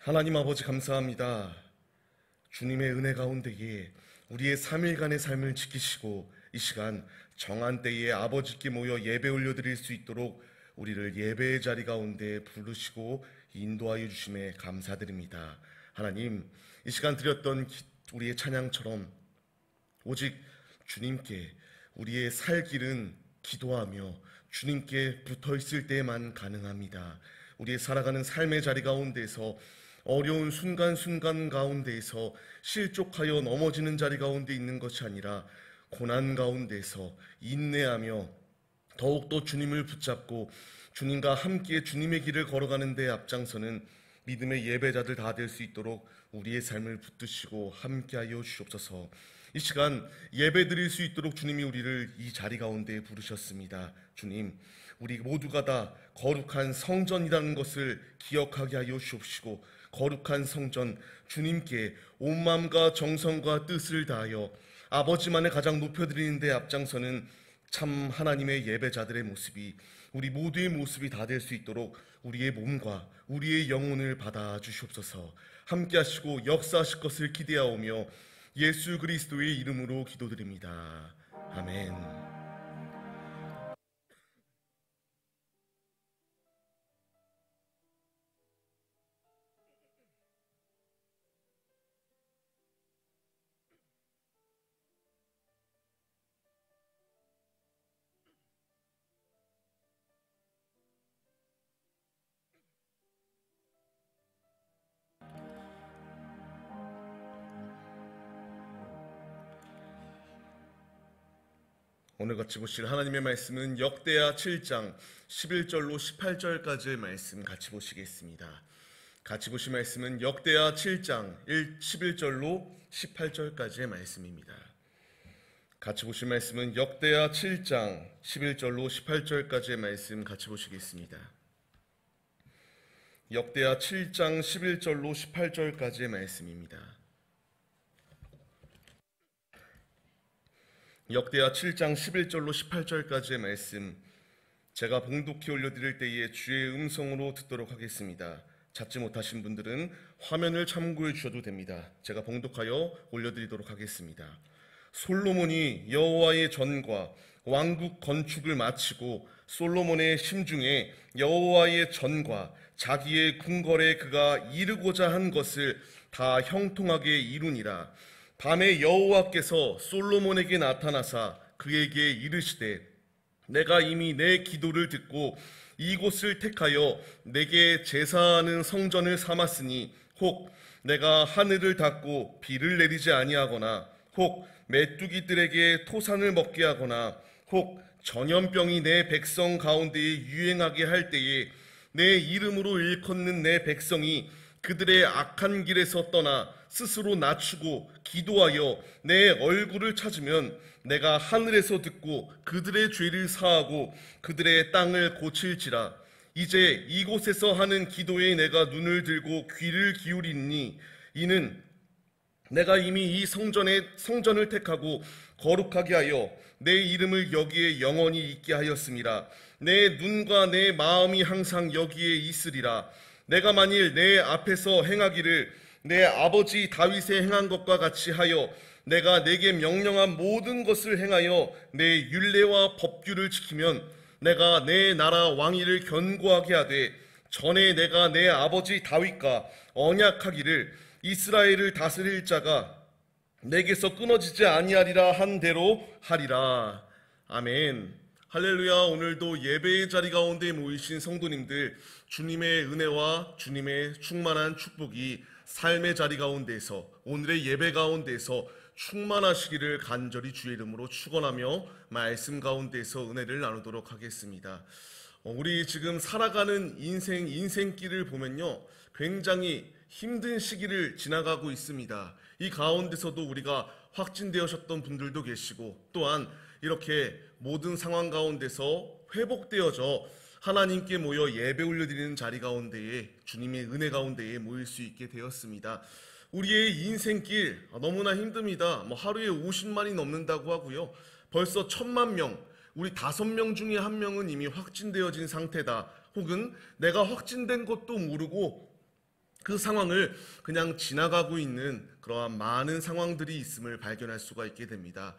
하나님 아버지 감사합니다. 주님의 은혜 가운데에 우리의 3일간의 삶을 지키시고 이 시간 정한 때에 아버지께 모여 예배 올려드릴 수 있도록 우리를 예배의 자리 가운데 부르시고 인도하여 주심에 감사드립니다. 하나님, 이 시간 드렸던 우리의 찬양처럼 오직 주님께 우리의 살 길은 기도하며 주님께 붙어 있을 때만 가능합니다. 우리의 살아가는 삶의 자리 가운데서 어려운 순간순간 가운데에서 실족하여 넘어지는 자리 가운데 있는 것이 아니라 고난 가운데서 인내하며 더욱더 주님을 붙잡고 주님과 함께 주님의 길을 걸어가는 데 앞장서는 믿음의 예배자들 다 될 수 있도록 우리의 삶을 붙드시고 함께하여 주옵소서. 이 시간 예배 드릴 수 있도록 주님이 우리를 이 자리 가운데 부르셨습니다. 주님, 우리 모두가 다 거룩한 성전이라는 것을 기억하게 하여 주옵시고 거룩한 성전, 주님께 온 마음과 정성과 뜻을 다하여 아버지만을 가장 높여드리는 데 앞장서는 참 하나님의 예배자들의 모습이 우리 모두의 모습이 다 될 수 있도록 우리의 몸과 우리의 영혼을 받아 주시옵소서. 함께 하시고 역사하실 것을 기대하오며 예수 그리스도의 이름으로 기도드립니다. 아멘. 오늘 같이 보실 하나님의 말씀은 역대하 7장 11절로 18절까지의 말씀 같이 보시겠습니다. 같이 보실 말씀은 역대하 7장 11절로 18절까지의 말씀입니다. 같이 보실 말씀은 역대하 7장 11절로 18절까지의 말씀 같이 보시겠습니다. 역대하 7장 11절로 18절까지의 말씀입니다. 역대하 7장 11절로 18절까지의 말씀, 제가 봉독히 올려드릴 때에 주의 음성으로 듣도록 하겠습니다. 잡지 못하신 분들은 화면을 참고해 주셔도 됩니다. 제가 봉독하여 올려드리도록 하겠습니다. 솔로몬이 여호와의 전과 왕국 건축을 마치고 솔로몬의 심중에 여호와의 전과 자기의 궁궐에 그가 이루고자 한 것을 다 형통하게 이루니라. 밤에 여호와께서 솔로몬에게 나타나사 그에게 이르시되 내가 이미 내 기도를 듣고 이곳을 택하여 내게 제사하는 성전을 삼았으니 혹 내가 하늘을 닫고 비를 내리지 아니하거나 혹 메뚜기들에게 토산을 먹게 하거나 혹 전염병이 내 백성 가운데에 유행하게 할 때에 내 이름으로 일컫는 내 백성이 그들의 악한 길에서 떠나 스스로 낮추고 기도하여 내 얼굴을 찾으면 내가 하늘에서 듣고 그들의 죄를 사하고 그들의 땅을 고칠지라. 이제 이곳에서 하는 기도에 내가 눈을 들고 귀를 기울이니 이는 내가 이미 이 성전을 택하고 거룩하게 하여 내 이름을 여기에 영원히 있게 하였음이라. 내 눈과 내 마음이 항상 여기에 있으리라. 내가 만일 내 앞에서 행하기를 내 아버지 다윗의 행한 것과 같이 하여 내가 내게 명령한 모든 것을 행하여 내 율례와 법규를 지키면 내가 내 나라 왕위를 견고하게 하되 전에 내가 내 아버지 다윗과 언약하기를 이스라엘을 다스릴 자가 내게서 끊어지지 아니하리라 한 대로 하리라. 아멘. 할렐루야. 오늘도 예배의 자리 가운데 모이신 성도님들, 주님의 은혜와 주님의 충만한 축복이 삶의 자리 가운데서 오늘의 예배 가운데서 충만하시기를 간절히 주의 이름으로 축원하며 말씀 가운데서 은혜를 나누도록 하겠습니다. 우리 지금 살아가는 인생길을 보면요, 굉장히 힘든 시기를 지나가고 있습니다. 이 가운데서도 우리가 확진되셨던 분들도 계시고 또한 이렇게 모든 상황 가운데서 회복되어져 하나님께 모여 예배 올려드리는 자리 가운데에 주님의 은혜 가운데에 모일 수 있게 되었습니다. 우리의 인생길 너무나 힘듭니다. 하루에 50만이 넘는다고 하고요. 벌써 1000만 명, 우리 5명 중에 1명은 이미 확진되어진 상태다. 혹은 내가 확진된 것도 모르고 그 상황을 그냥 지나가고 있는 그러한 많은 상황들이 있음을 발견할 수가 있게 됩니다.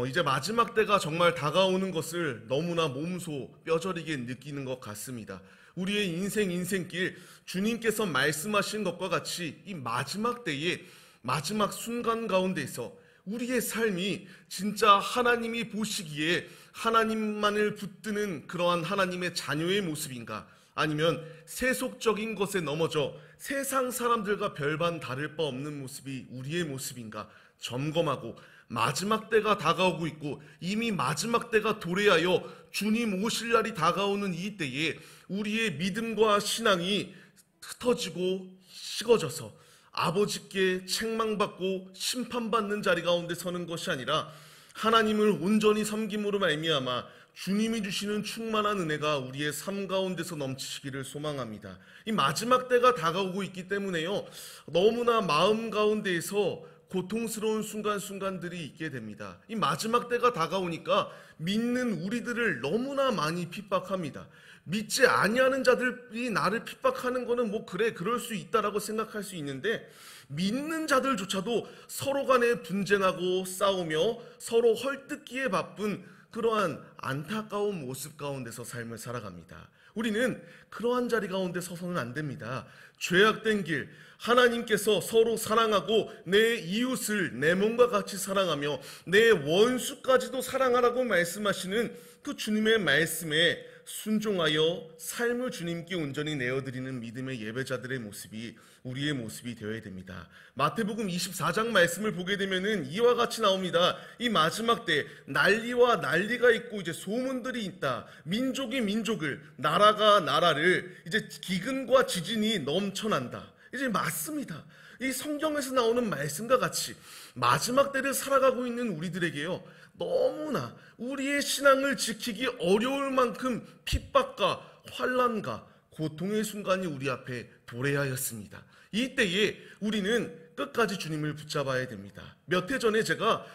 이제 마지막 때가 정말 다가오는 것을 너무나 몸소 뼈저리게 느끼는 것 같습니다. 우리의 인생길 주님께서 말씀하신 것과 같이 이 마지막 때에 마지막 순간 가운데서 우리의 삶이 진짜 하나님이 보시기에 하나님만을 붙드는 그러한 하나님의 자녀의 모습인가, 아니면 세속적인 것에 넘어져 세상 사람들과 별반 다를 바 없는 모습이 우리의 모습인가 점검하고, 마지막 때가 다가오고 있고 이미 마지막 때가 도래하여 주님 오실 날이 다가오는 이 때에 우리의 믿음과 신앙이 흩어지고 식어져서 아버지께 책망받고 심판받는 자리 가운데 서는 것이 아니라 하나님을 온전히 섬김으로 말미암아 주님이 주시는 충만한 은혜가 우리의 삶 가운데서 넘치시기를 소망합니다. 이 마지막 때가 다가오고 있기 때문에요, 너무나 마음 가운데에서 고통스러운 순간들이 있게 됩니다. 이 마지막 때가 다가오니까 믿는 우리들을 너무나 많이 핍박합니다. 믿지 아니하는 자들이 나를 핍박하는 거는 그래 그럴 수 있다라고 생각할 수 있는데, 믿는 자들조차도 서로 간에 분쟁하고 싸우며 서로 헐뜯기에 바쁜 그러한 안타까운 모습 가운데서 삶을 살아갑니다. 우리는 그러한 자리 가운데 서서는 안 됩니다. 죄악된 길, 하나님께서 서로 사랑하고 내 이웃을 내 몸과 같이 사랑하며 내 원수까지도 사랑하라고 말씀하시는 그 주님의 말씀에 순종하여 삶을 주님께 온전히 내어드리는 믿음의 예배자들의 모습이 우리의 모습이 되어야 됩니다. 마태복음 24장 말씀을 보게 되면은 이와 같이 나옵니다. 이 마지막 때 난리와 난리가 있고 이제 소문들이 있다. 민족이 민족을, 나라가 나라를, 이제 기근과 지진이 넘쳐난다. 이제 맞습니다. 이 성경에서 나오는 말씀과 같이 마지막 때를 살아가고 있는 우리들에게요, 너무나 우리의 신앙을 지키기 어려울 만큼 핍박과 환난과 고통의 순간이 우리 앞에 도래하였습니다. 이때에 우리는 끝까지 주님을 붙잡아야 됩니다. 몇 해 전에 제가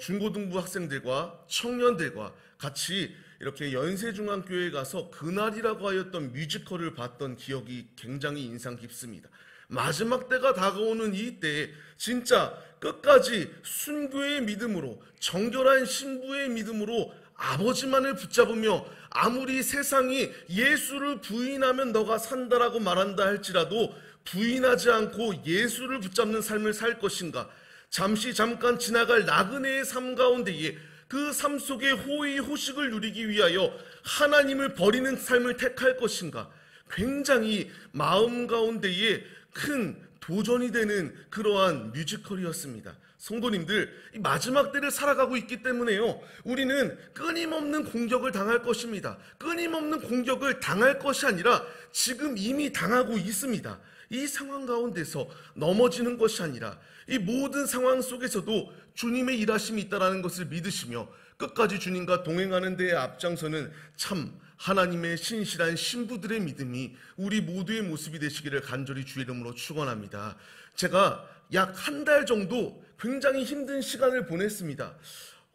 중고등부 학생들과 청년들과 같이 이렇게 연세중앙교회에 가서 그날이라고 하였던 뮤지컬을 봤던 기억이 굉장히 인상 깊습니다. 마지막 때가 다가오는 이 때에 진짜 끝까지 순교의 믿음으로, 정결한 신부의 믿음으로 아버지만을 붙잡으며, 아무리 세상이 예수를 부인하면 너가 산다라고 말한다 할지라도 부인하지 않고 예수를 붙잡는 삶을 살 것인가, 잠깐 지나갈 나그네의 삶 가운데에 그 삶 속에 호의 호식을 누리기 위하여 하나님을 버리는 삶을 택할 것인가, 굉장히 마음 가운데에 큰 도전이 되는 그러한 뮤지컬이었습니다. 성도님들, 이 마지막 때를 살아가고 있기 때문에요, 우리는 끊임없는 공격을 당할 것입니다. 끊임없는 공격을 당할 것이 아니라 지금 이미 당하고 있습니다. 이 상황 가운데서 넘어지는 것이 아니라 이 모든 상황 속에서도 주님의 일하심이 있다는 것을 믿으시며 끝까지 주님과 동행하는 데에 앞장서는 참 하나님의 신실한 신부들의 믿음이 우리 모두의 모습이 되시기를 간절히 주의 이름으로 축원합니다. 제가 약 한 달 정도 굉장히 힘든 시간을 보냈습니다.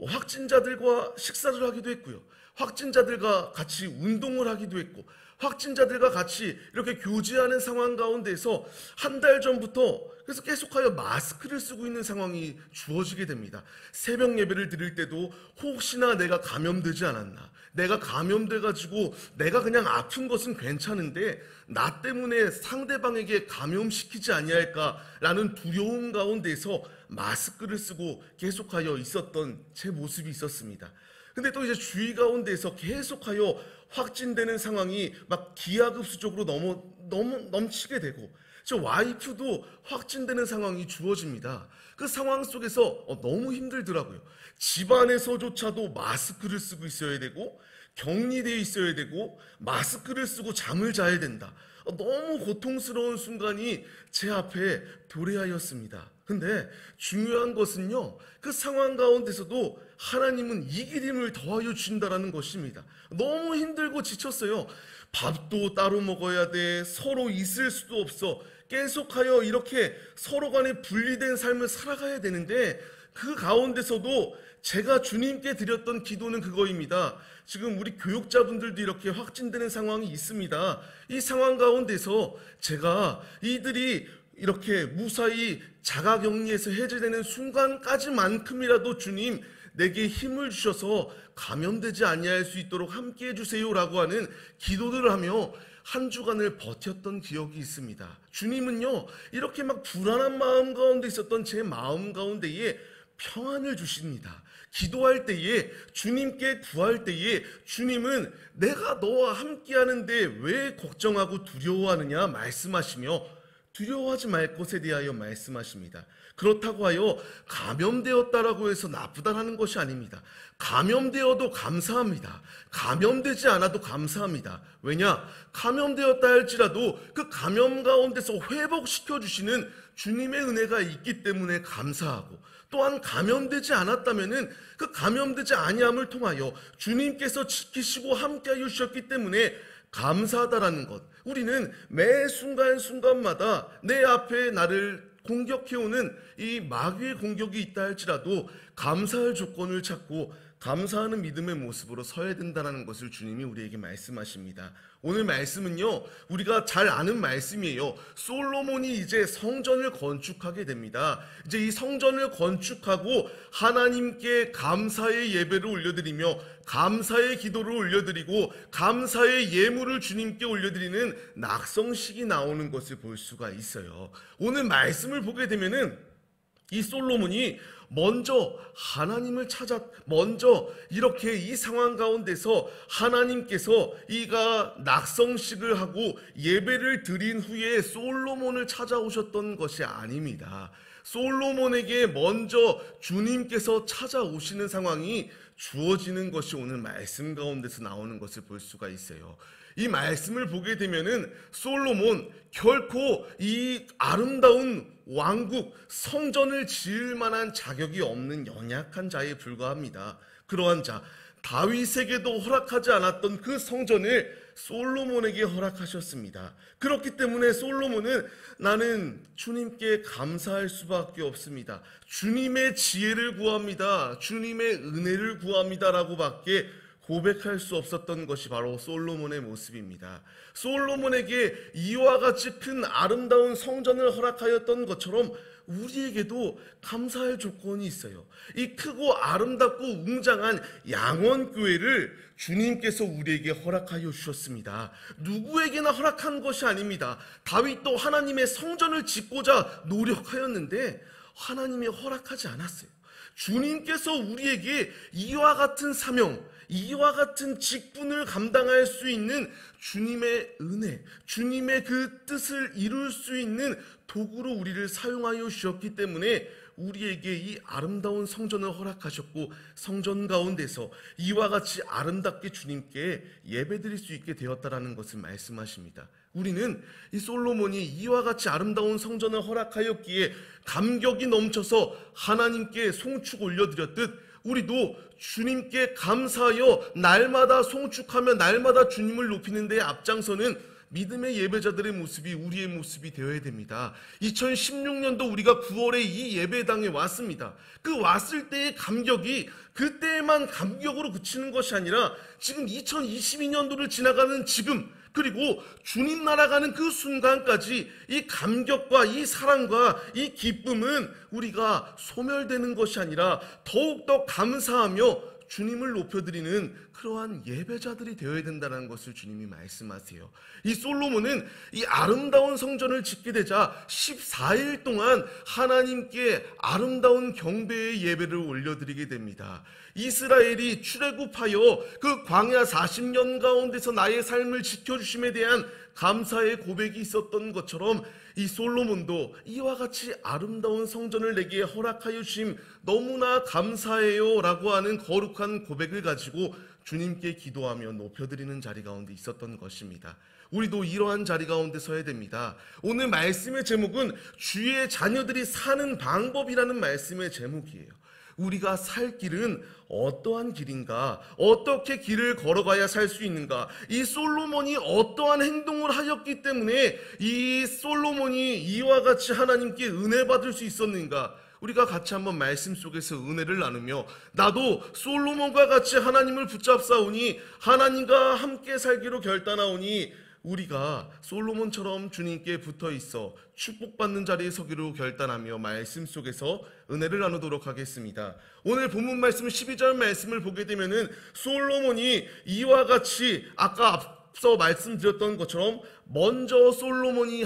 확진자들과 식사를 하기도 했고요, 확진자들과 같이 운동을 하기도 했고, 확진자들과 같이 이렇게 교제하는 상황 가운데서 한 달 전부터 그래서 계속하여 마스크를 쓰고 있는 상황이 주어지게 됩니다. 새벽 예배를 드릴 때도 혹시나 내가 감염되지 않았나, 내가 감염돼가지고 내가 그냥 아픈 것은 괜찮은데 나 때문에 상대방에게 감염시키지 아니할까라는 두려움 가운데서 마스크를 쓰고 계속하여 있었던 제 모습이 있었습니다. 근데 또 이제 주의 가운데서 계속하여 확진되는 상황이 막 기하급수적으로 너무 넘치게 되고, 저 와이프도 확진되는 상황이 주어집니다. 그 상황 속에서 너무 힘들더라고요. 집안에서조차도 마스크를 쓰고 있어야 되고, 격리되어 있어야 되고, 마스크를 쓰고 잠을 자야 된다. 너무 고통스러운 순간이 제 앞에 도래하였습니다. 근데 중요한 것은요, 그 상황 가운데서도 하나님은 이길 힘을 더하여 주신다라는 것입니다. 너무 힘들고 지쳤어요. 밥도 따로 먹어야 돼, 서로 있을 수도 없어, 계속하여 이렇게 서로 간에 분리된 삶을 살아가야 되는데 그 가운데서도 제가 주님께 드렸던 기도는 그거입니다. 지금 우리 교육자분들도 이렇게 확진되는 상황이 있습니다. 이 상황 가운데서 제가 이들이 이렇게 무사히 자가격리에서 해제되는 순간까지만큼이라도 주님 내게 힘을 주셔서 감염되지 아니할 수 있도록 함께해 주세요라고 하는 기도들을 하며 한 주간을 버텼던 기억이 있습니다. 주님은요, 이렇게 막 불안한 마음 가운데 있었던 제 마음 가운데에 평안을 주십니다. 기도할 때에, 주님께 구할 때에 주님은 내가 너와 함께 하는데 왜 걱정하고 두려워하느냐 말씀하시며 두려워하지 말 것에 대하여 말씀하십니다. 그렇다고 하여 감염되었다라고 해서 나쁘다라는 것이 아닙니다. 감염되어도 감사합니다. 감염되지 않아도 감사합니다. 왜냐? 감염되었다 할지라도 그 감염 가운데서 회복시켜 주시는 주님의 은혜가 있기 때문에 감사하고, 또한 감염되지 않았다면은 그 감염되지 아니함을 통하여 주님께서 지키시고 함께하여 주셨기 때문에 감사하다라는 것. 우리는 매 순간순간마다 내 앞에 나를 공격해오는 이 마귀의 공격이 있다 할지라도 감사할 조건을 찾고 감사하는 믿음의 모습으로 서야 된다는 것을 주님이 우리에게 말씀하십니다. 오늘 말씀은요, 우리가 잘 아는 말씀이에요. 솔로몬이 이제 성전을 건축하게 됩니다. 이제 이 성전을 건축하고 하나님께 감사의 예배를 올려드리며 감사의 기도를 올려드리고 감사의 예물을 주님께 올려드리는 낙성식이 나오는 것을 볼 수가 있어요. 오늘 말씀을 보게 되면은 이 솔로몬이 먼저 하나님을 먼저 이렇게 이 상황 가운데서 하나님께서 이가 낙성식을 하고 예배를 드린 후에 솔로몬을 찾아오셨던 것이 아닙니다. 솔로몬에게 먼저 주님께서 찾아오시는 상황이 주어지는 것이 오늘 말씀 가운데서 나오는 것을 볼 수가 있어요. 이 말씀을 보게 되면은 솔로몬 결코 이 아름다운 왕국 성전을 지을 만한 자격이 없는 연약한 자에 불과합니다. 그러한 자, 다윗에게도 허락하지 않았던 그 성전을 솔로몬에게 허락하셨습니다. 그렇기 때문에 솔로몬은 나는 주님께 감사할 수밖에 없습니다. 주님의 지혜를 구합니다. 주님의 은혜를 구합니다 라고 밖에 고백할 수 없었던 것이 바로 솔로몬의 모습입니다. 솔로몬에게 이와 같이 큰 아름다운 성전을 허락하였던 것처럼 우리에게도 감사할 조건이 있어요. 이 크고 아름답고 웅장한 양원교회를 주님께서 우리에게 허락하여 주셨습니다. 누구에게나 허락한 것이 아닙니다. 다윗도 하나님의 성전을 짓고자 노력하였는데 하나님이 허락하지 않았어요. 주님께서 우리에게 이와 같은 사명, 이와 같은 직분을 감당할 수 있는 주님의 은혜, 주님의 그 뜻을 이룰 수 있는 도구로 우리를 사용하여 주셨기 때문에 우리에게 이 아름다운 성전을 허락하셨고, 성전 가운데서 이와 같이 아름답게 주님께 예배드릴 수 있게 되었다라는 것을 말씀하십니다. 우리는 이 솔로몬이 이와 같이 아름다운 성전을 허락하였기에 감격이 넘쳐서 하나님께 송축 올려드렸듯 우리도 주님께 감사하여 날마다 송축하며 날마다 주님을 높이는 데 앞장서는 믿음의 예배자들의 모습이 우리의 모습이 되어야 됩니다. 2016년도 우리가 9월에 이 예배당에 왔습니다. 그 왔을 때의 감격이 그때만 감격으로 그치는 것이 아니라 지금 2022년도를 지나가는 지금, 그리고 주님 나라가는 그 순간까지 이 감격과 이 사랑과 이 기쁨은 우리가 소멸되는 것이 아니라 더욱더 감사하며 주님을 높여드리는 그러한 예배자들이 되어야 된다는 것을 주님이 말씀하세요. 이 솔로몬은 이 아름다운 성전을 짓게 되자 14일 동안 하나님께 아름다운 경배의 예배를 올려드리게 됩니다. 이스라엘이 출애굽하여 그 광야 40년 가운데서 나의 삶을 지켜주심에 대한 감사의 고백이 있었던 것처럼 이 솔로몬도 이와 같이 아름다운 성전을 내게 허락하여 주심 너무나 감사해요 라고 하는 거룩한 고백을 가지고 주님께 기도하며 높여드리는 자리 가운데 있었던 것입니다. 우리도 이러한 자리 가운데 서야 됩니다. 오늘 말씀의 제목은 주의 자녀들이 사는 방법이라는 말씀의 제목이에요. 우리가 살 길은 어떠한 길인가? 어떻게 길을 걸어가야 살 수 있는가? 이 솔로몬이 어떠한 행동을 하였기 때문에 이 솔로몬이 이와 같이 하나님께 은혜 받을 수 있었는가? 우리가 같이 한번 말씀 속에서 은혜를 나누며 나도 솔로몬과 같이 하나님을 붙잡사오니 하나님과 함께 살기로 결단하오니 우리가 솔로몬처럼 주님께 붙어 있어 축복받는 자리에 서기로 결단하며 말씀 속에서 은혜를 나누도록 하겠습니다. 오늘 본문 말씀 12절 말씀을 보게 되면은 솔로몬이 이와 같이 아까 앞서 말씀드렸던 것처럼 먼저 솔로몬이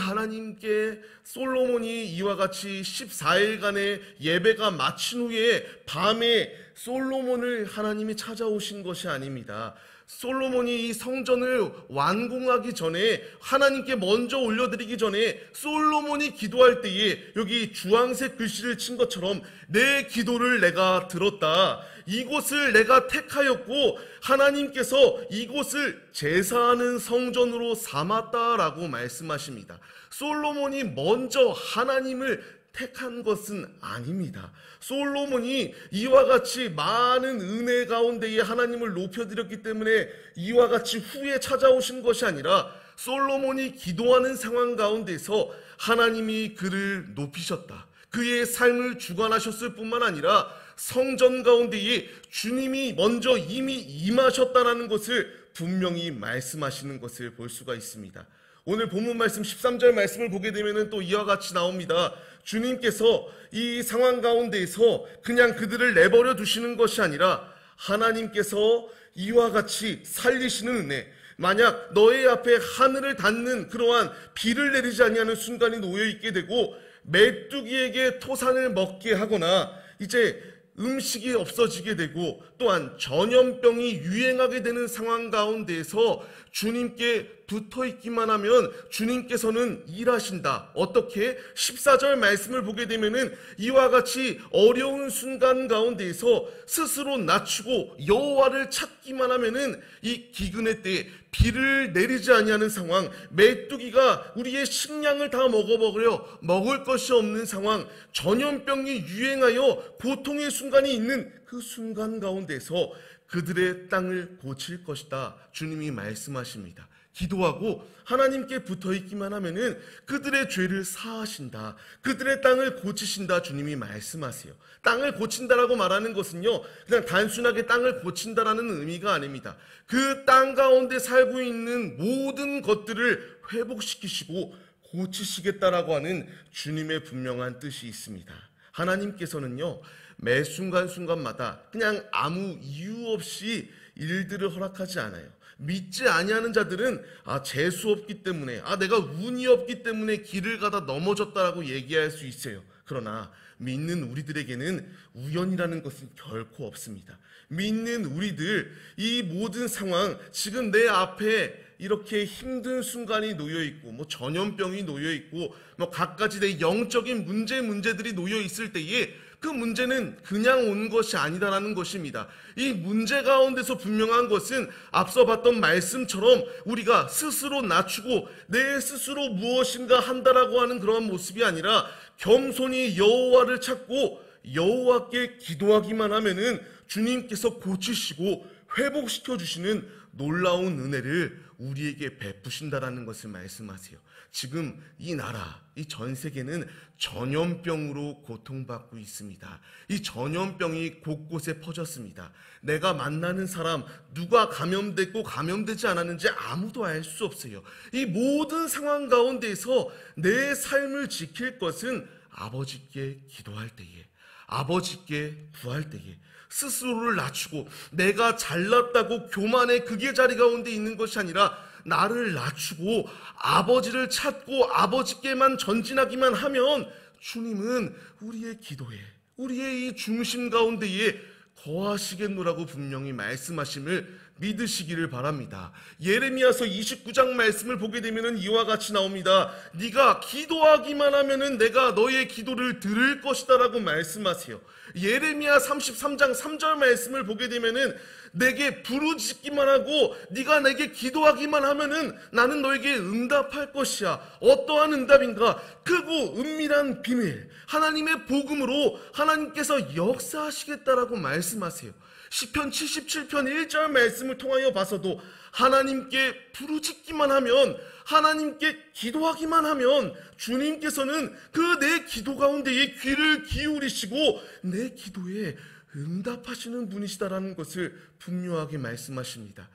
이와 같이 14일간의 예배가 마친 후에 밤에 솔로몬을 하나님이 찾아오신 것이 아닙니다. 솔로몬이 이 성전을 완공하기 전에 하나님께 먼저 올려드리기 전에 솔로몬이 기도할 때에 여기 주황색 글씨를 친 것처럼 내 기도를 내가 들었다. 이곳을 내가 택하였고 하나님께서 이곳을 제사하는 성전으로 삼았다라고 말씀하십니다. 솔로몬이 먼저 하나님을 택한 것은 아닙니다. 솔로몬이 이와 같이 많은 은혜 가운데에 하나님을 높여드렸기 때문에 이와 같이 후에 찾아오신 것이 아니라 솔로몬이 기도하는 상황 가운데서 하나님이 그를 높이셨다. 그의 삶을 주관하셨을 뿐만 아니라 성전 가운데에 주님이 먼저 이미 임하셨다는 것을 분명히 말씀하시는 것을 볼 수가 있습니다. 오늘 본문 말씀 13절 말씀을 보게 되면 또 이와 같이 나옵니다. 주님께서 이 상황 가운데에서 그냥 그들을 내버려 두시는 것이 아니라 하나님께서 이와 같이 살리시는 은혜, 만약 너의 앞에 하늘을 닫는 그러한 비를 내리지 아니하는 순간이 놓여 있게 되고 메뚜기에게 토산을 먹게 하거나 이제 음식이 없어지게 되고 또한 전염병이 유행하게 되는 상황 가운데에서 주님께 붙어 있기만 하면 주님께서는 일하신다. 어떻게? 14절 말씀을 보게 되면은 이와 같이 어려운 순간 가운데에서 스스로 낮추고 여호와를 찾기만 하면은 이 기근의 때에 비를 내리지 아니하는 상황, 메뚜기가 우리의 식량을 다 먹어버려 먹을 것이 없는 상황, 전염병이 유행하여 고통의 순간이 있는 그 순간 가운데서 그들의 땅을 고칠 것이다. 주님이 말씀하십니다. 기도하고 하나님께 붙어 있기만 하면은 그들의 죄를 사하신다. 그들의 땅을 고치신다. 주님이 말씀하세요. 땅을 고친다라고 말하는 것은요, 그냥 단순하게 땅을 고친다라는 의미가 아닙니다. 그 땅 가운데 살고 있는 모든 것들을 회복시키시고 고치시겠다라고 하는 주님의 분명한 뜻이 있습니다. 하나님께서는요, 매 순간순간마다 그냥 아무 이유 없이 일들을 허락하지 않아요. 믿지 아니하는 자들은 재수 없기 때문에 내가 운이 없기 때문에 길을 가다 넘어졌다라고 얘기할 수 있어요. 그러나 믿는 우리들에게는 우연이라는 것은 결코 없습니다. 믿는 우리들, 이 모든 상황, 지금 내 앞에 이렇게 힘든 순간이 놓여있고 전염병이 놓여있고 갖가지 내 영적인 문제들이 놓여있을 때에 그 문제는 그냥 온 것이 아니다라는 것입니다. 이 문제 가운데서 분명한 것은 앞서 봤던 말씀처럼 우리가 스스로 낮추고 내 스스로 무엇인가 한다라고 하는 그런 모습이 아니라 겸손히 여호와를 찾고 여호와께 기도하기만 하면은 주님께서 고치시고 회복시켜 주시는 놀라운 은혜를 우리에게 베푸신다라는 것을 말씀하세요. 지금 이 나라, 이 전 세계는 전염병으로 고통받고 있습니다. 이 전염병이 곳곳에 퍼졌습니다. 내가 만나는 사람 누가 감염됐고 감염되지 않았는지 아무도 알 수 없어요. 이 모든 상황 가운데에서 내 삶을 지킬 것은 아버지께 기도할 때에, 아버지께 구할 때에 스스로를 낮추고 내가 잘났다고 교만의 극의 자리 가운데 있는 것이 아니라 나를 낮추고 아버지를 찾고 아버지께만 전진하기만 하면 주님은 우리의 기도에, 우리의 이 중심 가운데에 거하시겠노라고 분명히 말씀하심을 믿으시기를 바랍니다. 예레미야서 29장 말씀을 보게 되면 이와 같이 나옵니다. 네가 기도하기만 하면은 내가 너의 기도를 들을 것이다 라고 말씀하세요. 예레미야 33장 3절 말씀을 보게 되면은 내게 부르짖기만 하고 네가 내게 기도하기만 하면은 나는 너에게 응답할 것이야. 어떠한 응답인가? 크고 은밀한 비밀, 하나님의 복음으로 하나님께서 역사하시겠다라고 말씀하세요. 시편 77편 1절 말씀을 통하여 봐서도 하나님께 부르짖기만 하면, 하나님께 기도하기만 하면 주님께서는 그 내 기도 가운데에 귀를 기울이시고 내 기도에 응답하시는 분이시다라는 것을 분명하게 말씀하십니다.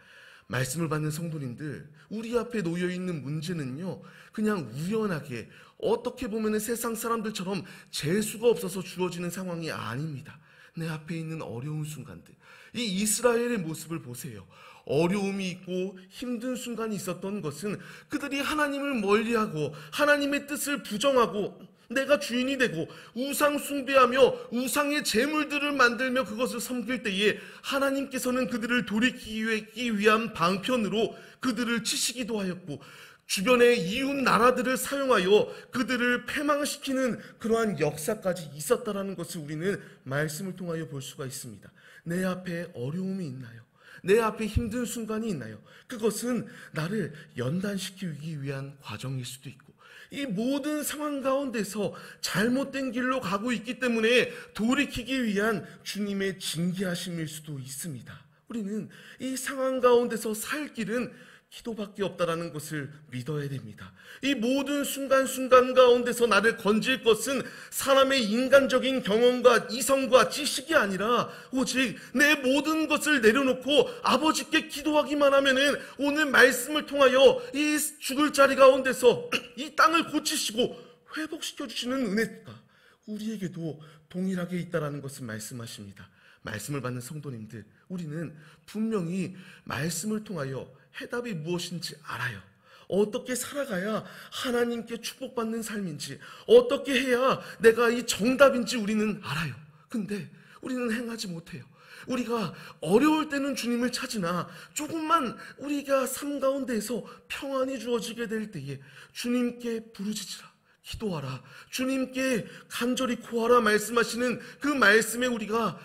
말씀을 받는 성도님들, 우리 앞에 놓여있는 문제는요, 그냥 우연하게 어떻게 보면 세상 사람들처럼 재수가 없어서 주어지는 상황이 아닙니다. 내 앞에 있는 어려운 순간들, 이 이스라엘의 모습을 보세요. 어려움이 있고 힘든 순간이 있었던 것은 그들이 하나님을 멀리하고 하나님의 뜻을 부정하고 내가 주인이 되고 우상 숭배하며 우상의 제물들을 만들며 그것을 섬길 때에 하나님께서는 그들을 돌이키기 위한 방편으로 그들을 치시기도 하였고, 주변의 이웃 나라들을 사용하여 그들을 패망시키는 그러한 역사까지 있었다라는 것을 우리는 말씀을 통하여 볼 수가 있습니다. 내 앞에 어려움이 있나요? 내 앞에 힘든 순간이 있나요? 그것은 나를 연단시키기 위한 과정일 수도 있고, 이 모든 상황 가운데서 잘못된 길로 가고 있기 때문에 돌이키기 위한 주님의 징계하심일 수도 있습니다. 우리는 이 상황 가운데서 살 길은 기도밖에 없다라는 것을 믿어야 됩니다. 이 모든 순간순간 가운데서 나를 건질 것은 사람의 인간적인 경험과 이성과 지식이 아니라 오직 내 모든 것을 내려놓고 아버지께 기도하기만 하면은 오늘 말씀을 통하여 이 죽을 자리 가운데서 이 땅을 고치시고 회복시켜 주시는 은혜가 우리에게도 동일하게 있다라는 것을 말씀하십니다. 말씀을 받는 성도님들, 우리는 분명히 말씀을 통하여 해답이 무엇인지 알아요. 어떻게 살아가야 하나님께 축복받는 삶인지, 어떻게 해야 내가 이 정답인지 우리는 알아요. 근데 우리는 행하지 못해요. 우리가 어려울 때는 주님을 찾으나 조금만 우리가 삶 가운데에서 평안이 주어지게 될 때에 주님께 부르짖으라, 기도하라, 주님께 간절히 구하라 말씀하시는 그 말씀에 우리가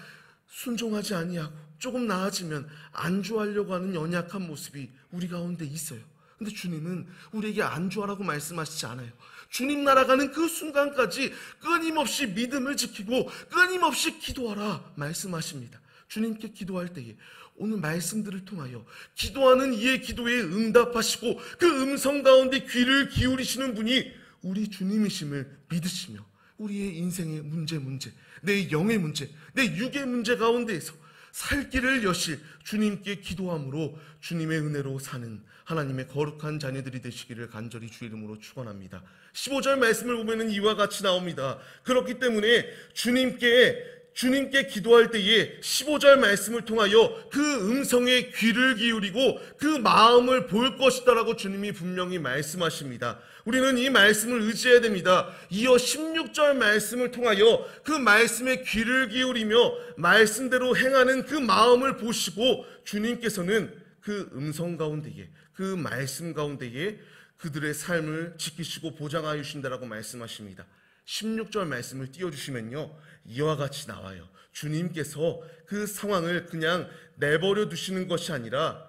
순종하지 아니하고 조금 나아지면 안주하려고 하는 연약한 모습이 우리 가운데 있어요. 근데 주님은 우리에게 안주하라고 말씀하시지 않아요. 주님 날아가는 그 순간까지 끊임없이 믿음을 지키고 끊임없이 기도하라 말씀하십니다. 주님께 기도할 때에 오늘 말씀들을 통하여 기도하는 이의 기도에 응답하시고 그 음성 가운데 귀를 기울이시는 분이 우리 주님이심을 믿으시며 우리의 인생의 문제, 내 영의 문제, 내 육의 문제 가운데에서 살 길을 여실 주님께 기도함으로 주님의 은혜로 사는 하나님의 거룩한 자녀들이 되시기를 간절히 주 이름으로 축원합니다. 15절 말씀을 보면은 이와 같이 나옵니다. 그렇기 때문에 주님께 기도할 때에 15절 말씀을 통하여 그 음성에 귀를 기울이고 그 마음을 볼 것이다라고 주님이 분명히 말씀하십니다. 우리는 이 말씀을 의지해야 됩니다. 이어 16절 말씀을 통하여 그 말씀에 귀를 기울이며 말씀대로 행하는 그 마음을 보시고 주님께서는 그 음성 가운데에, 그 말씀 가운데에 그들의 삶을 지키시고 보장하여 주신다라고 말씀하십니다. 16절 말씀을 띄워주시면요, 이와 같이 나와요. 주님께서 그 상황을 그냥 내버려 두시는 것이 아니라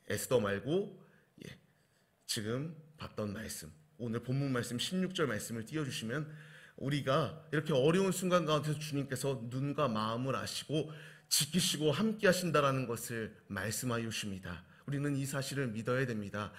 에스더 말고 지금 봤던 말씀, 오늘 본문 말씀 16절 말씀을 띄워주시면 우리가 이렇게 어려운 순간 가운데서 주님께서 눈과 마음을 아시고 지키시고 함께 하신다라는 것을 말씀하여 주십니다. 우리는 이 사실을 믿어야 됩니다.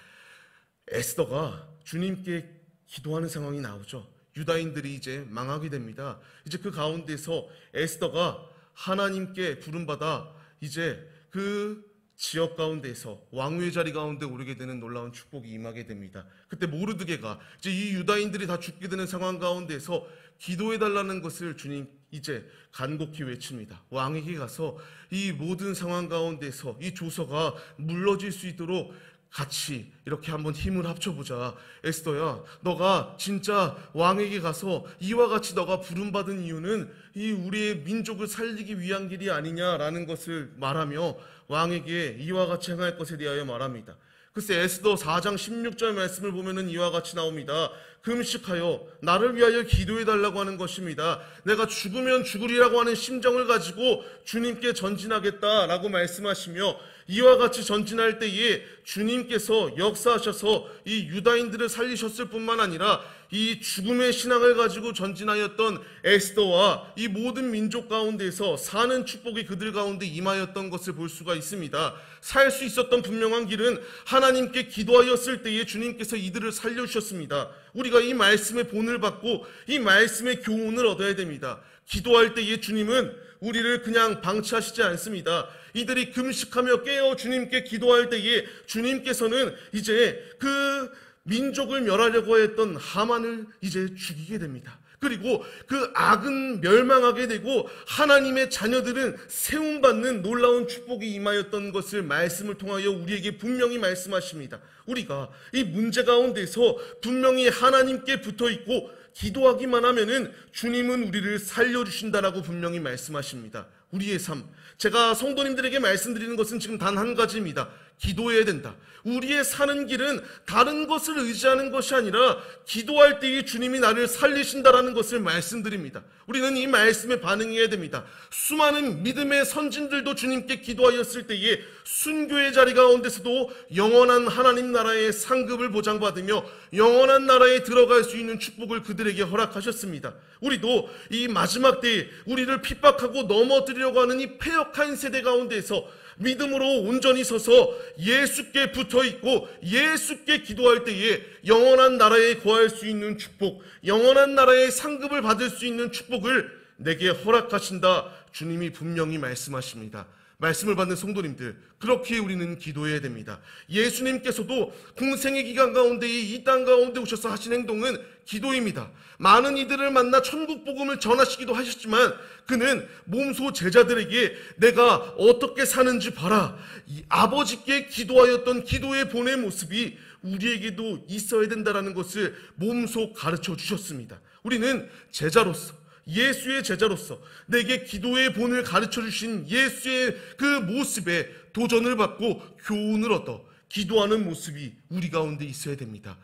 에스더가 주님께 기도하는 상황이 나오죠. 유다인들이 이제 망하게 됩니다. 이제 그 가운데서 에스더가 하나님께 부름받아 이제 그 지역 가운데서 왕위의 자리 가운데 오르게 되는 놀라운 축복이 임하게 됩니다. 그때 모르드게가 이제 이 유다인들이 다 죽게 되는 상황 가운데서 기도해달라는 것을 주님 이제 간곡히 외칩니다. 왕에게 가서 이 모든 상황 가운데서 이 조서가 물러질 수 있도록 같이 이렇게 한번 힘을 합쳐보자. 에스더야, 너가 진짜 왕에게 가서 이와 같이 너가 부름받은 이유는 이 우리의 민족을 살리기 위한 길이 아니냐라는 것을 말하며 왕에게 이와 같이 행할 것에 대하여 말합니다. 글쎄 에스더 4장 16절 말씀을 보면은 이와 같이 나옵니다. 금식하여 나를 위하여 기도해달라고 하는 것입니다. 내가 죽으면 죽으리라고 하는 심정을 가지고 주님께 전진하겠다라고 말씀하시며 이와 같이 전진할 때에 주님께서 역사하셔서 이 유다인들을 살리셨을 뿐만 아니라 이 죽음의 신앙을 가지고 전진하였던 에스더와 이 모든 민족 가운데서 사는 축복이 그들 가운데 임하였던 것을 볼 수가 있습니다. 살 수 있었던 분명한 길은 하나님께 기도하였을 때에 주님께서 이들을 살려주셨습니다. 우리가 이 말씀의 본을 받고 이 말씀의 교훈을 얻어야 됩니다. 기도할 때에 주님은 우리를 그냥 방치하시지 않습니다. 이들이 금식하며 깨어 주님께 기도할 때에 주님께서는 이제 그 민족을 멸하려고 했던 하만을 이제 죽이게 됩니다. 그리고 그 악은 멸망하게 되고 하나님의 자녀들은 세움받는 놀라운 축복이 임하였던 것을 말씀을 통하여 우리에게 분명히 말씀하십니다. 우리가 이 문제 가운데서 분명히 하나님께 붙어있고 기도하기만 하면은 주님은 우리를 살려주신다라고 분명히 말씀하십니다. 우리의 삶, 제가 성도님들에게 말씀드리는 것은 지금 단 한 가지입니다. 기도해야 된다. 우리의 사는 길은 다른 것을 의지하는 것이 아니라 기도할 때에 주님이 나를 살리신다라는 것을 말씀드립니다. 우리는 이 말씀에 반응해야 됩니다. 수많은 믿음의 선진들도 주님께 기도하였을 때에 순교의 자리 가운데서도 영원한 하나님 나라의 상급을 보장받으며 영원한 나라에 들어갈 수 있는 축복을 그들에게 허락하셨습니다. 우리도 이 마지막 때에 우리를 핍박하고 넘어뜨리려고 하는 이 패역한 세대 가운데서 믿음으로 온전히 서서 예수께 붙어있고 예수께 기도할 때에 영원한 나라에 거할 수 있는 축복, 영원한 나라의 상급을 받을 수 있는 축복을 내게 허락하신다. 주님이 분명히 말씀하십니다. 말씀을 받는 성도님들, 그렇게 우리는 기도해야 됩니다. 예수님께서도 공생의 기간 가운데 이 땅 가운데 오셔서 하신 행동은 기도입니다. 많은 이들을 만나 천국 복음을 전하시기도 하셨지만 그는 몸소 제자들에게 내가 어떻게 사는지 봐라, 이 아버지께 기도하였던 기도의 본의 모습이 우리에게도 있어야 된다는 것을 몸소 가르쳐 주셨습니다. 우리는 제자로서, 예수의 제자로서 내게 기도의 본을 가르쳐 주신 예수의 그 모습에 도전을 받고 교훈을 얻어 기도하는 모습이 우리 가운데 있어야 됩니다.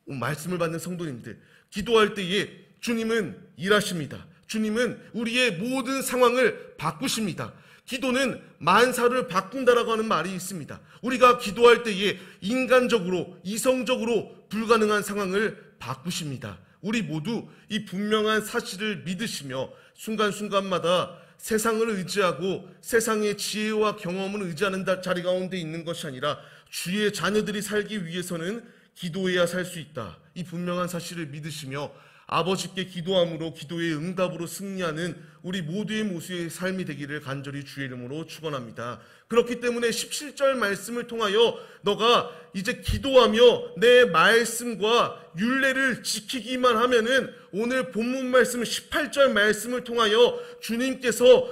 말씀을 받는 성도님들, 기도할 때에 주님은 일하십니다. 주님은 우리의 모든 상황을 바꾸십니다. 기도는 만사를 바꾼다라고 하는 말이 있습니다. 우리가 기도할 때에 인간적으로, 이성적으로 불가능한 상황을 바꾸십니다. 우리 모두 이 분명한 사실을 믿으시며 순간순간마다 세상을 의지하고 세상의 지혜와 경험을 의지하는 자리 가운데 있는 것이 아니라 주의 자녀들이 살기 위해서는 기도해야 살 수 있다. 이 분명한 사실을 믿으시며 아버지께 기도함으로 기도의 응답으로 승리하는 우리 모두의 모습의 삶이 되기를 간절히 주의 이름으로 축원합니다. 그렇기 때문에 17절 말씀을 통하여 너가 이제 기도하며 내 말씀과 율례를 지키기만 하면은 오늘 본문 말씀 18절 말씀을 통하여 주님께서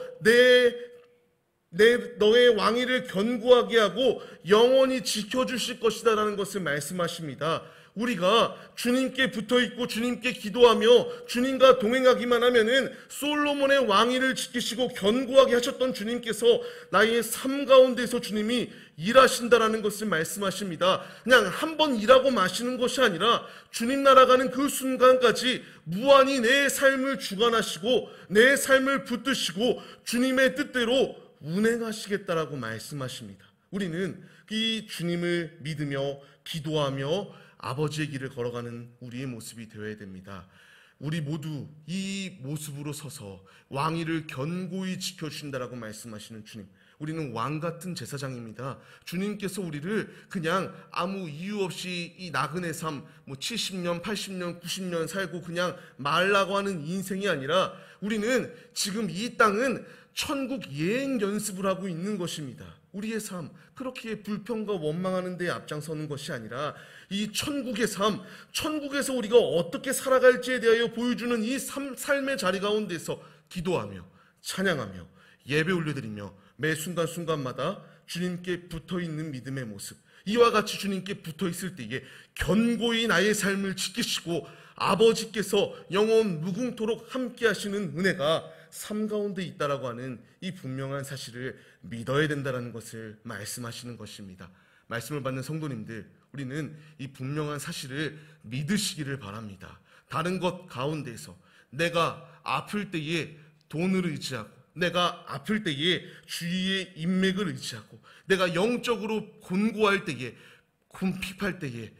너의 왕위를 견고하게 하고 영원히 지켜주실 것이다 라는 것을 말씀하십니다. 우리가 주님께 붙어있고 주님께 기도하며 주님과 동행하기만 하면은 솔로몬의 왕위를 지키시고 견고하게 하셨던 주님께서 나의 삶 가운데서 주님이 일하신다라는 것을 말씀하십니다. 그냥 한번 일하고 마시는 것이 아니라 주님 나라가는 그 순간까지 무한히 내 삶을 주관하시고 내 삶을 붙드시고 주님의 뜻대로 운행하시겠다라고 말씀하십니다. 우리는 이 주님을 믿으며 기도하며 아버지의 길을 걸어가는 우리의 모습이 되어야 됩니다. 우리 모두 이 모습으로 서서 왕위를 견고히 지켜주신다라고 말씀하시는 주님, 우리는 왕같은 제사장입니다. 주님께서 우리를 그냥 아무 이유 없이 이 나그네 삶 70년, 80년, 90년 살고 그냥 말라고 하는 인생이 아니라 우리는 지금 이 땅은 천국 여행 연습을 하고 있는 것입니다. 우리의 삶, 그렇게 불평과 원망하는 데 앞장서는 것이 아니라 이 천국의 삶, 천국에서 우리가 어떻게 살아갈지에 대하여 보여주는 이 삶의 자리 가운데서 기도하며 찬양하며 예배 올려드리며 매 순간순간마다 주님께 붙어있는 믿음의 모습, 이와 같이 주님께 붙어있을 때에 견고히 나의 삶을 지키시고 아버지께서 영원 무궁토록 함께 하시는 은혜가 삶 가운데 있다라고 하는 이 분명한 사실을 믿어야 된다는 것을 말씀하시는 것입니다. 말씀을 받는 성도님들, 우리는 이 분명한 사실을 믿으시기를 바랍니다. 다른 것 가운데서 내가 아플 때에 돈을 의지하고 내가 아플 때에 주위의 인맥을 의지하고, 내가 영적으로 곤고할 때에, 곤핍할 때에,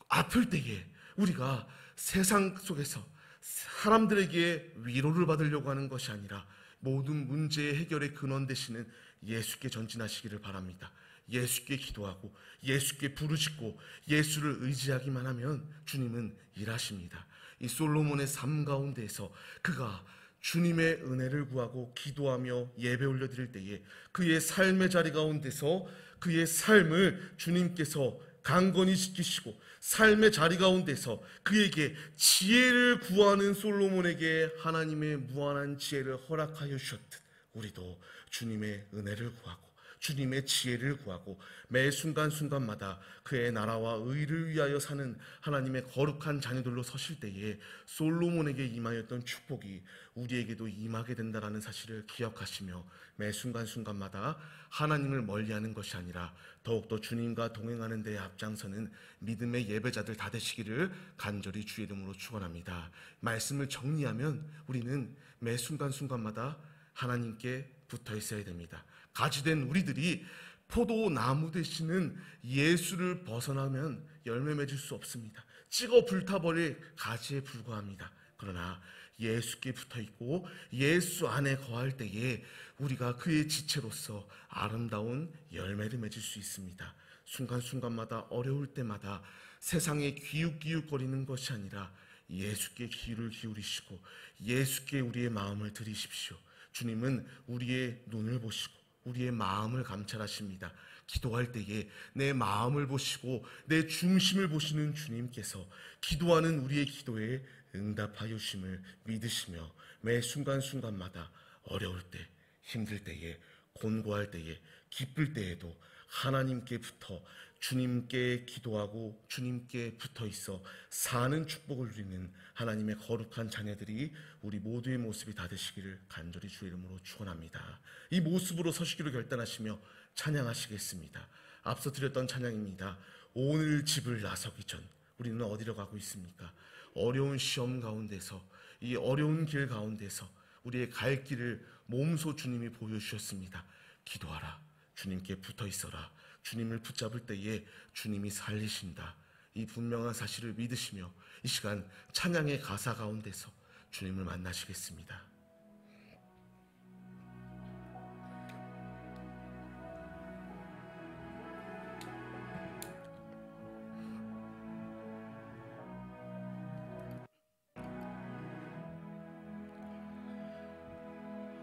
아플 때에 우리가 세상 속에서 사람들에게 위로를 받으려고 하는 것이 아니라 모든 문제의 해결의 근원 되시는 예수께 전진하시기를 바랍니다. 예수께 기도하고 예수께 부르짖고 예수를 의지하기만 하면 주님은 일하십니다. 이 솔로몬의 삶 가운데에서 그가 주님의 은혜를 구하고 기도하며 예배 올려드릴 때에 그의 삶의 자리 가운데서 그의 삶을 주님께서 강건히 지키시고, 삶의 자리 가운데서 그에게 지혜를 구하는 솔로몬에게 하나님의 무한한 지혜를 허락하여 주셨듯, 우리도 주님의 은혜를 구하고 주님의 지혜를 구하고 매 순간순간마다 그의 나라와 의를 위하여 사는 하나님의 거룩한 자녀들로 서실 때에 솔로몬에게 임하였던 축복이 우리에게도 임하게 된다는 사실을 기억하시며, 매 순간순간마다 하나님을 멀리하는 것이 아니라 더욱더 주님과 동행하는 데에 앞장서는 믿음의 예배자들 다 되시기를 간절히 주의 이름으로 축원합니다. 말씀을 정리하면 우리는 매 순간순간마다 하나님께 붙어 있어야 됩니다. 가지된 우리들이 포도나무 되시는 예수를 벗어나면 열매 맺을 수 없습니다. 찍어 불타버릴 가지에 불과합니다. 그러나 예수께 붙어있고 예수 안에 거할 때에 우리가 그의 지체로서 아름다운 열매를 맺을 수 있습니다. 순간순간마다 어려울 때마다 세상에 기웃기웃거리는 것이 아니라 예수께 귀를 기울이시고 예수께 우리의 마음을 드리십시오. 주님은 우리의 눈을 보시고 우리의 마음을 감찰하십니다. 기도할 때에 내 마음을 보시고 내 중심을 보시는 주님께서 기도하는 우리의 기도에 응답하여 주심을 믿으시며, 매 순간순간마다 어려울 때, 힘들 때에, 곤고할 때에, 기쁠 때에도 하나님께 붙어 주님께 기도하고 주님께 붙어 있어 사는 축복을 누리는 하나님의 거룩한 자녀들이 우리 모두의 모습이 다 되시기를 간절히 주의 이름으로 축원합니다. 이 모습으로 서시기로 결단하시며 찬양하시겠습니다. 앞서 드렸던 찬양입니다. 오늘 집을 나서기 전 우리는 어디로 가고 있습니까? 어려운 시험 가운데서, 이 어려운 길 가운데서 우리의 갈 길을 몸소 주님이 보여주셨습니다. 기도하라, 주님께 붙어 있어라, 주님을 붙잡을 때에 주님이 살리신다. 이 분명한 사실을 믿으시며 이 시간 찬양의 가사 가운데서 주님을 만나시겠습니다.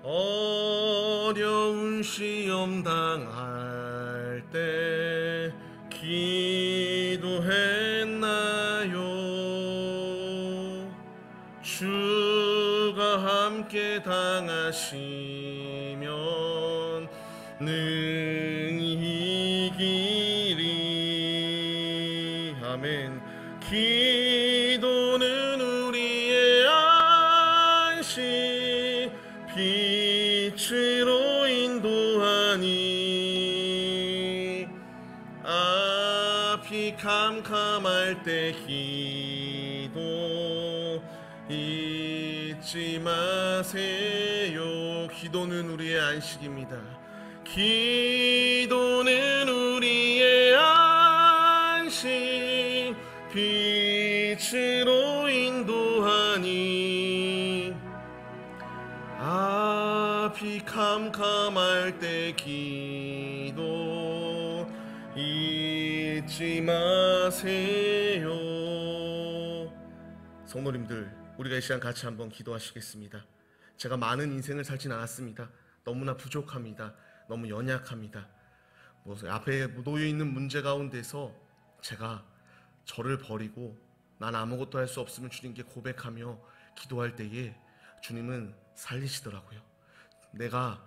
어려운 시험 당할 때 기도했나요? 주가 함께 당하시면 능히 이기리. 아멘. 기도는 우리의 안식, 빛으로 인도하니 앞이 캄캄할 때 기도 잊지 마세요. 기도는 우리의 안식입니다. 기도는 우리의 안식, 빛으로 인도하니 앞이 캄캄할 때 기도 잊지 마세요. 성도님들, 우리가 이 시간 같이 한번 기도하시겠습니다. 제가 많은 인생을 살진 않았습니다. 너무나 부족합니다. 너무 연약합니다. 앞에 놓여있는 문제 가운데서 제가 저를 버리고 난 아무것도 할 수 없으면 주님께 고백하며 기도할 때에 주님은 살리시더라고요. 내가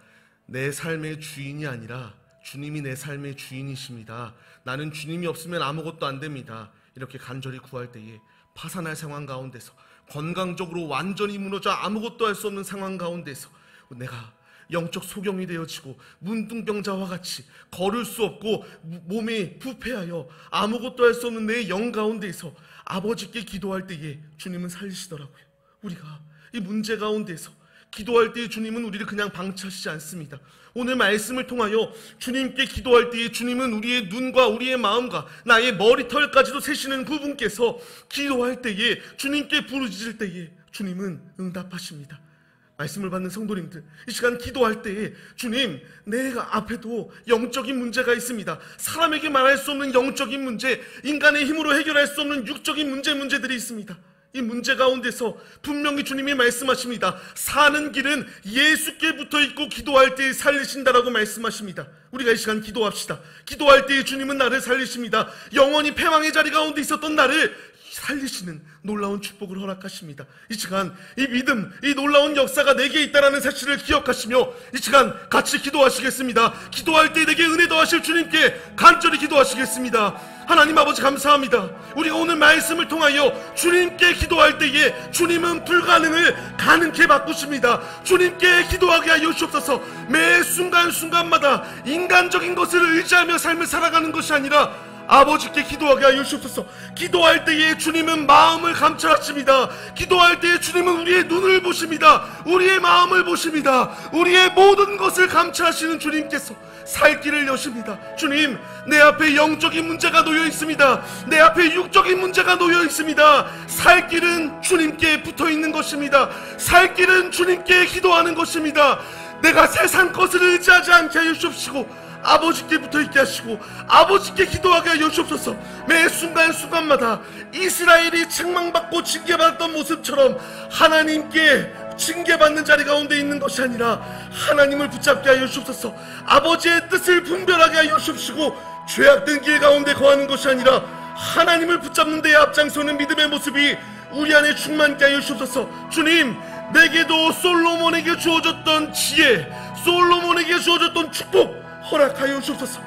내 삶의 주인이 아니라 주님이 내 삶의 주인이십니다. 나는 주님이 없으면 아무것도 안 됩니다. 이렇게 간절히 구할 때에 파산할 상황 가운데서, 건강적으로 완전히 무너져 아무것도 할 수 없는 상황 가운데서 내가 영적 소경이 되어지고 문둥병자와 같이 걸을 수 없고 몸이 부패하여 아무것도 할 수 없는 내 영 가운데서 아버지께 기도할 때에 주님은 살리시더라고요. 우리가 이 문제 가운데서 기도할 때 주님은 우리를 그냥 방치하시지 않습니다. 오늘 말씀을 통하여 주님께 기도할 때 주님은 우리의 눈과 우리의 마음과 나의 머리털까지도 세시는 그분께서 기도할 때에 주님께 부르짖을 때에 주님은 응답하십니다. 말씀을 받는 성도님들, 이 시간 기도할 때에 주님, 내가 앞에도 영적인 문제가 있습니다. 사람에게 말할 수 없는 영적인 문제, 인간의 힘으로 해결할 수 없는 육적인 문제들이 있습니다. 이 문제 가운데서 분명히 주님이 말씀하십니다. 사는 길은 예수께 붙어있고 기도할 때에 살리신다라고 말씀하십니다. 우리가 이 시간 기도합시다. 기도할 때에 주님은 나를 살리십니다. 영원히 패망의 자리 가운데 있었던 나를 살리시는 놀라운 축복을 허락하십니다. 이 시간 이 믿음, 이 놀라운 역사가 내게 있다는 사실을 기억하시며 이 시간 같이 기도하시겠습니다. 기도할 때 내게 은혜 더하실 주님께 간절히 기도하시겠습니다. 하나님 아버지 감사합니다. 우리가 오늘 말씀을 통하여 주님께 기도할 때에 주님은 불가능을 가능케 바꾸십니다. 주님께 기도하게 하여 주옵소서. 매 순간순간마다 인간적인 것을 의지하며 삶을 살아가는 것이 아니라 아버지께 기도하게 하여 주옵소서. 기도할 때에 주님은 마음을 감찰하십니다. 기도할 때에 주님은 우리의 눈을 보십니다. 우리의 마음을 보십니다. 우리의 모든 것을 감찰하시는 주님께서 살 길을 여십니다. 주님, 내 앞에 영적인 문제가 놓여 있습니다. 내 앞에 육적인 문제가 놓여 있습니다. 살 길은 주님께 붙어 있는 것입니다. 살 길은 주님께 기도하는 것입니다. 내가 세상 것을 의지하지 않게 하여 주옵시고 아버지께 붙어있게 하시고 아버지께 기도하게 하여 주옵소서. 매 순간순간마다 이스라엘이 책망받고 징계받았던 모습처럼 하나님께 징계받는 자리 가운데 있는 것이 아니라 하나님을 붙잡게 하여 주옵소서. 아버지의 뜻을 분별하게 하여 주옵시고 죄악된 길 가운데 거하는 것이 아니라 하나님을 붙잡는 데에 앞장서는 믿음의 모습이 우리 안에 충만케 하여 주옵소서. 주님, 내게도 솔로몬에게 주어졌던 지혜, 솔로몬에게 주어졌던 축복 허락하여 주옵소서.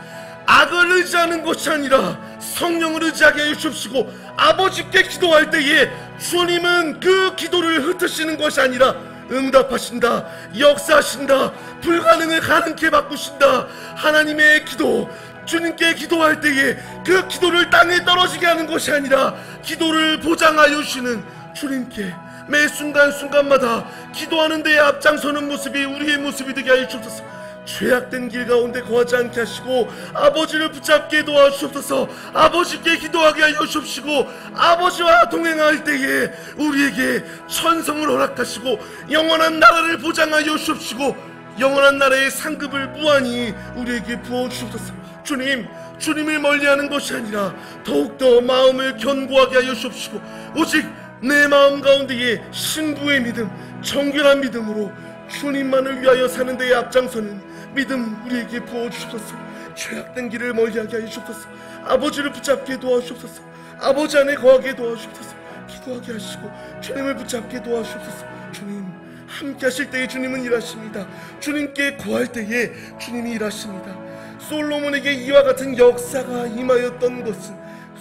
악을 의지하는 것이 아니라 성령을 의지하게 하여 주옵시고 아버지께 기도할 때에 주님은 그 기도를 흩으시는 것이 아니라 응답하신다, 역사하신다, 불가능을 가능케 바꾸신다. 하나님의 기도, 주님께 기도할 때에 그 기도를 땅에 떨어지게 하는 것이 아니라 기도를 보장하여 주시는 주님께 매 순간순간마다 기도하는 데에 앞장서는 모습이 우리의 모습이 되게 하여 주옵소서. 죄악된 길 가운데 거하지 않게 하시고 아버지를 붙잡게 도와주옵소서. 아버지께 기도하게 하여 주옵시고 아버지와 동행할 때에 우리에게 천성을 허락하시고 영원한 나라를 보장하여 주옵시고 영원한 나라의 상급을 무한히 우리에게 부어주옵소서. 주님, 주님을 멀리하는 것이 아니라 더욱더 마음을 견고하게 하여 주옵시고 오직 내 마음 가운데에 신부의 믿음, 정결한 믿음으로 주님만을 위하여 사는 데에 앞장서는 믿음 우리에게 부어주옵소서. 죄악된 길을 멀리하게 하여 주옵소서. 아버지를 붙잡게 도와주옵소서. 아버지 안에 거하게 도와주옵소서. 기도하게 하시고 주님을 붙잡게 도와주옵소서. 주님, 함께 하실 때에 주님은 일하십니다. 주님께 거할 때에 주님이 일하십니다. 솔로몬에게 이와 같은 역사가 임하였던 것은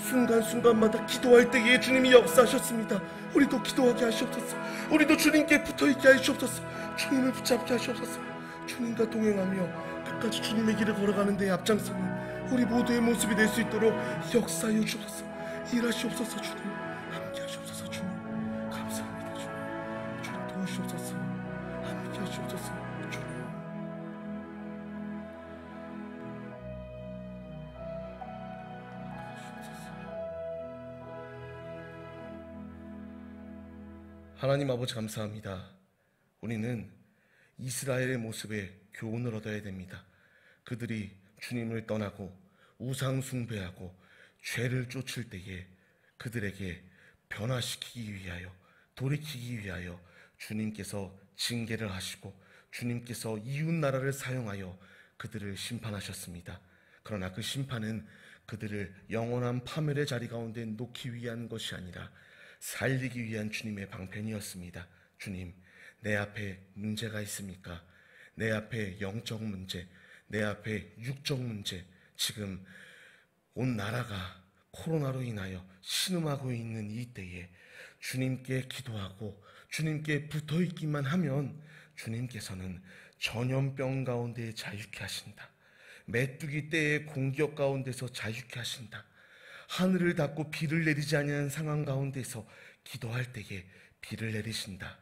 순간순간마다 기도할 때에 주님이 역사하셨습니다. 우리도 기도하게 하시옵소서. 우리도 주님께 붙어있게 하시옵소서. 주님을 붙잡게 하시옵소서. 주님과 동행하며 끝까지 주님의 길을 걸어가는 데에 앞장서는 우리 모두의 모습이 될 수 있도록 역사하여 주옵소서. 일하시옵소서. 주님 함께 하시옵소서. 주님 감사합니다. 주님, 주님 도우시옵소서. 함께 하시옵소서. 주님. 하나님 아버지 감사합니다. 우리는 이스라엘의 모습에 교훈을 얻어야 됩니다. 그들이 주님을 떠나고 우상 숭배하고 죄를 쫓을 때에 그들에게 변화시키기 위하여, 돌이키기 위하여 주님께서 징계를 하시고 주님께서 이웃나라를 사용하여 그들을 심판하셨습니다. 그러나 그 심판은 그들을 영원한 파멸의 자리 가운데 놓기 위한 것이 아니라 살리기 위한 주님의 방편이었습니다. 주님, 내 앞에 문제가 있습니까? 내 앞에 영적 문제, 내 앞에 육적 문제, 지금 온 나라가 코로나로 인하여 신음하고 있는 이 때에 주님께 기도하고 주님께 붙어있기만 하면 주님께서는 전염병 가운데 자유케 하신다. 메뚜기 떼의 공격 가운데서 자유케 하신다. 하늘을 닫고 비를 내리지 아니하는 상황 가운데서 기도할 때에 비를 내리신다.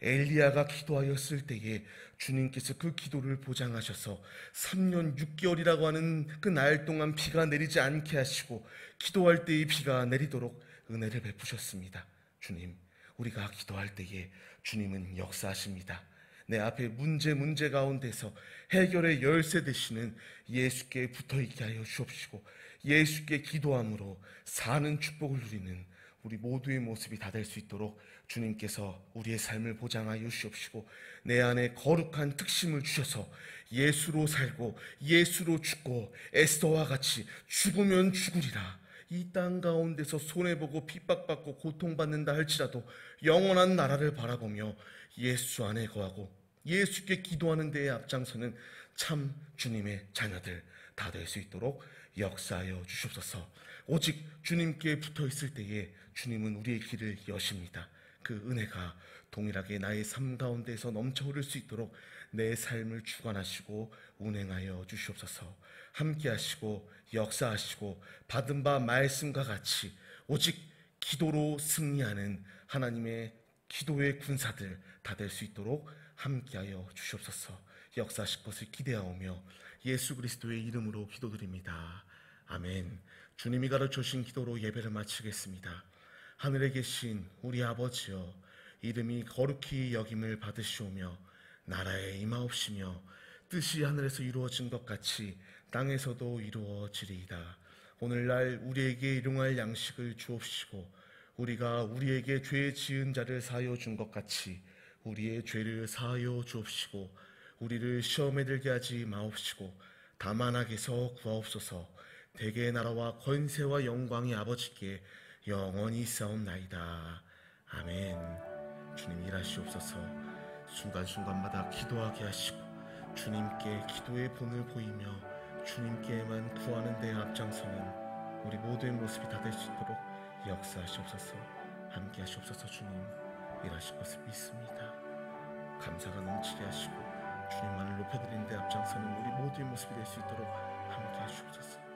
엘리야가 기도하였을 때에 주님께서 그 기도를 보장하셔서 3년 6개월이라고 하는 그 날 동안 비가 내리지 않게 하시고 기도할 때에 비가 내리도록 은혜를 베푸셨습니다. 주님, 우리가 기도할 때에 주님은 역사하십니다. 내 앞에 문제 가운데서 해결의 열쇠 되시는 예수께 붙어있게 하여 주옵시고 예수께 기도함으로 사는 축복을 누리는 우리 모두의 모습이 다 될 수 있도록 주님께서 우리의 삶을 보장하여 주옵시고 내 안에 거룩한 특심을 주셔서 예수로 살고 예수로 죽고 에스더와 같이 죽으면 죽으리라, 이 땅 가운데서 손해보고 핍박받고 고통받는다 할지라도 영원한 나라를 바라보며 예수 안에 거하고 예수께 기도하는 데에 앞장서는 참 주님의 자녀들 다 될 수 있도록 역사하여 주시옵소서. 오직 주님께 붙어있을 때에 주님은 우리의 길을 여십니다. 그 은혜가 동일하게 나의 삶 가운데서 넘쳐 흐를 수 있도록 내 삶을 주관하시고 운행하여 주시옵소서. 함께 하시고 역사하시고 받은 바 말씀과 같이 오직 기도로 승리하는 하나님의 기도의 군사들 다 될 수 있도록 함께하여 주시옵소서. 역사하실 것을 기대하오며 예수 그리스도의 이름으로 기도드립니다. 아멘. 주님이 가르쳐 주신 기도로 예배를 마치겠습니다. 하늘에 계신 우리 아버지여, 이름이 거룩히 여김을 받으시오며 나라에 임하옵시며 뜻이 하늘에서 이루어진 것 같이 땅에서도 이루어지리이다. 오늘날 우리에게 일용할 양식을 주옵시고 우리가 우리에게 죄 지은 자를 사하여 준 것 같이 우리의 죄를 사하여 주옵시고 우리를 시험에 들게 하지 마옵시고 다만 악에서 구하옵소서. 대개의 나라와 권세와 영광이 아버지께 영원히 있사옵나이다. 아멘. 주님 일하시옵소서. 순간순간마다 기도하게 하시고 주님께 기도의 본을 보이며 주님께만 구하는 데 앞장서는 우리 모두의 모습이 다 될 수 있도록 역사하시옵소서. 함께 하시옵소서. 주님 일하실 것을 믿습니다. 감사가 넘치게 하시고 주님만을 높여드리는 데 앞장서는 우리 모두의 모습이 될 수 있도록 함께 하시옵소서.